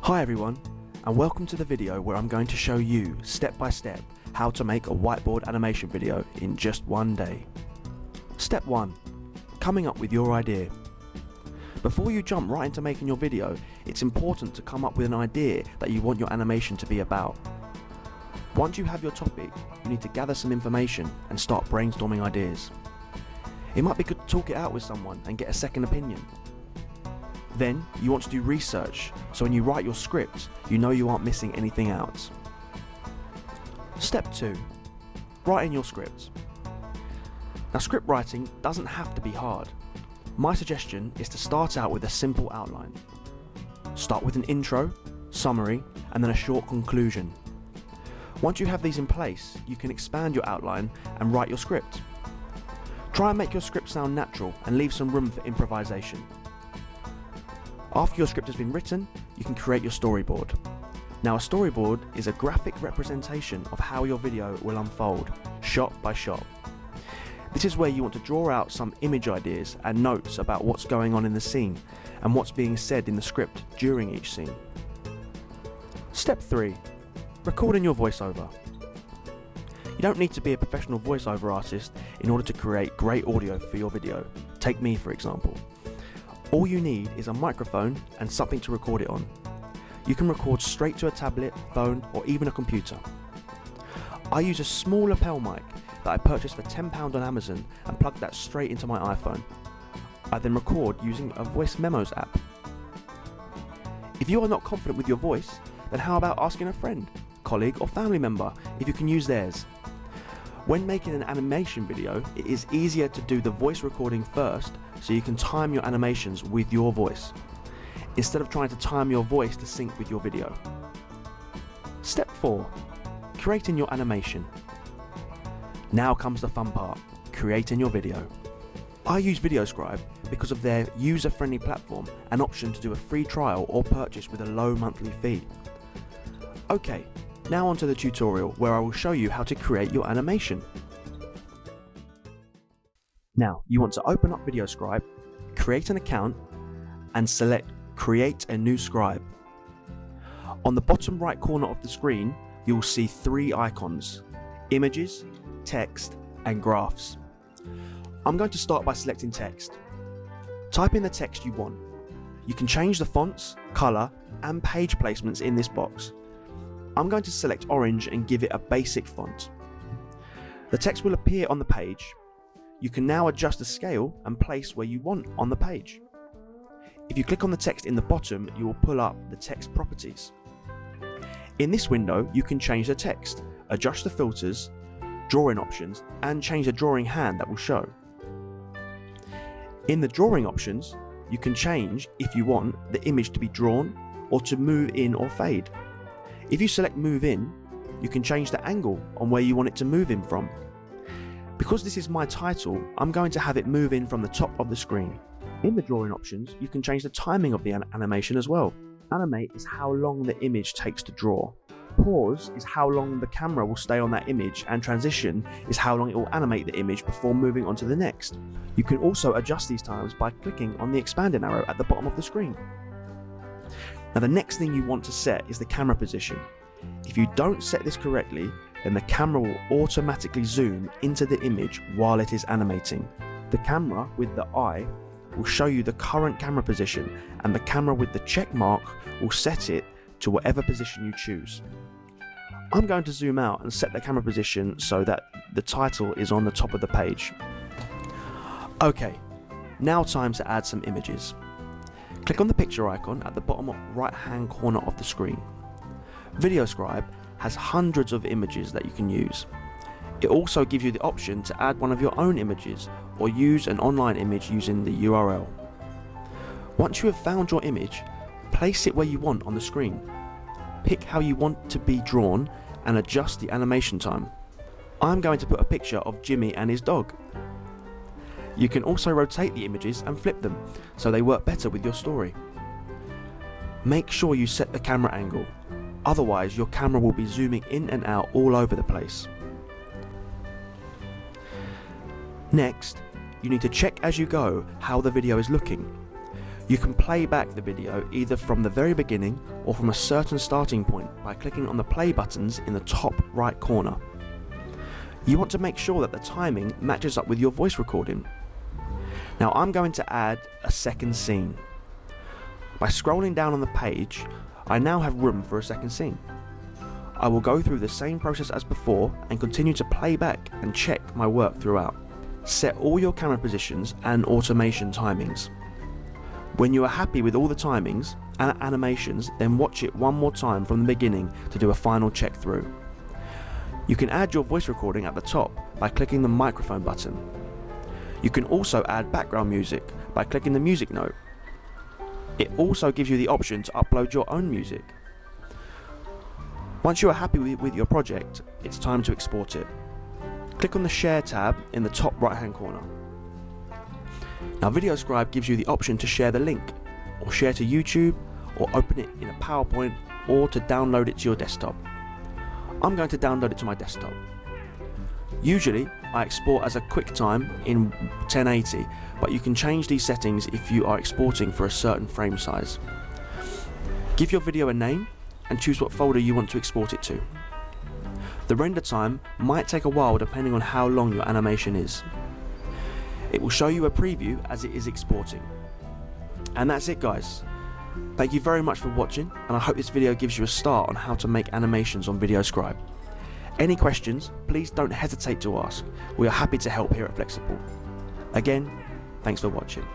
Hi everyone, and welcome to the video where I'm going to show you step by step how to make a whiteboard animation video in just one day. Step 1. Coming up with your idea. Before you jump right into making your video, it's important to come up with an idea that you want your animation to be about. Once you have your topic, you need to gather some information and start brainstorming ideas. It might be good to talk it out with someone and get a second opinion. Then you want to do research, so when you write your script, you know you aren't missing anything out. Step 2. Writing your script. Now, script writing doesn't have to be hard. My suggestion is to start out with a simple outline. Start with an intro, summary, and then a short conclusion. Once you have these in place, you can expand your outline and write your script. Try and make your script sound natural and leave some room for improvisation. After your script has been written, you can create your storyboard. Now, a storyboard is a graphic representation of how your video will unfold, shot by shot. This is where you want to draw out some image ideas and notes about what's going on in the scene and what's being said in the script during each scene. Step 3. Recording your voiceover. You don't need to be a professional voiceover artist in order to create great audio for your video. Take me for example. All you need is a microphone and something to record it on. You can record straight to a tablet, phone, or even a computer. I use a small lapel mic that I purchased for £10 on Amazon and plug that straight into my iPhone. I then record using a voice memos app. If you are not confident with your voice, then how about asking a friend, colleague, or family member if you can use theirs? When making an animation video, it is easier to do the voice recording first so you can time your animations with your voice, instead of trying to time your voice to sync with your video. Step 4. Creating your animation. Now comes the fun part, creating your video. I use VideoScribe because of their user-friendly platform and option to do a free trial or purchase with a low monthly fee. Okay, now onto the tutorial where I will show you how to create your animation. Now, you want to open up VideoScribe, create an account, and select Create a New Scribe. On the bottom right corner of the screen, you will see 3 icons: images, text, and graphs. I'm going to start by selecting text. Type in the text you want. You can change the fonts, color, and page placements in this box. I'm going to select orange and give it a basic font. The text will appear on the page. You can now adjust the scale and place where you want on the page. If you click on the text in the bottom, you will pull up the text properties. In this window, you can change the text, adjust the filters, drawing options, and change the drawing hand that will show. In the drawing options, you can change if you want the image to be drawn or to move in or fade. If you select move in, you can change the angle on where you want it to move in from. Because this is my title, I'm going to have it move in from the top of the screen. In the drawing options, you can change the timing of the animation as well. Animate is how long the image takes to draw. Pause is how long the camera will stay on that image, and transition is how long it will animate the image before moving on to the next. You can also adjust these times by clicking on the expanding arrow at the bottom of the screen. Now, the next thing you want to set is the camera position. If you don't set this correctly, then the camera will automatically zoom into the image while it is animating. The camera with the eye will show you the current camera position, and the camera with the check mark will set it to whatever position you choose. I'm going to zoom out and set the camera position so that the title is on the top of the page. Okay, now time to add some images. Click on the picture icon at the bottom right hand corner of the screen. VideoScribe has hundreds of images that you can use. It also gives you the option to add one of your own images or use an online image using the URL. Once you have found your image, place it where you want on the screen. Pick how you want to be drawn and adjust the animation time. I'm going to put a picture of Jimmy and his dog. You can also rotate the images and flip them so they work better with your story. Make sure you set the camera angle, otherwise your camera will be zooming in and out all over the place. Next, you need to check as you go how the video is looking. You can play back the video either from the very beginning or from a certain starting point by clicking on the play buttons in the top right corner. You want to make sure that the timing matches up with your voice recording. Now I'm going to add a second scene. By scrolling down on the page, I now have room for a second scene. I will go through the same process as before and continue to play back and check my work throughout. Set all your camera positions and automation timings. When you are happy with all the timings and animations, then watch it one more time from the beginning to do a final check through. You can add your voice recording at the top by clicking the microphone button. You can also add background music by clicking the music note. It also gives you the option to upload your own music. Once you are happy with your project, it's time to export it. Click on the Share tab in the top right hand corner. Now VideoScribe gives you the option to share the link, or share to YouTube, or open it in a PowerPoint, or to download it to your desktop. I'm going to download it to my desktop. Usually I export as a QuickTime in 1080, but you can change these settings if you are exporting for a certain frame size. Give your video a name and choose what folder you want to export it to. The render time might take a while depending on how long your animation is. It will show you a preview as it is exporting. And that's it, guys. Thank you very much for watching, and I hope this video gives you a start on how to make animations on VideoScribe. Any questions, please don't hesitate to ask. We are happy to help here at Flexible. Again, thanks for watching.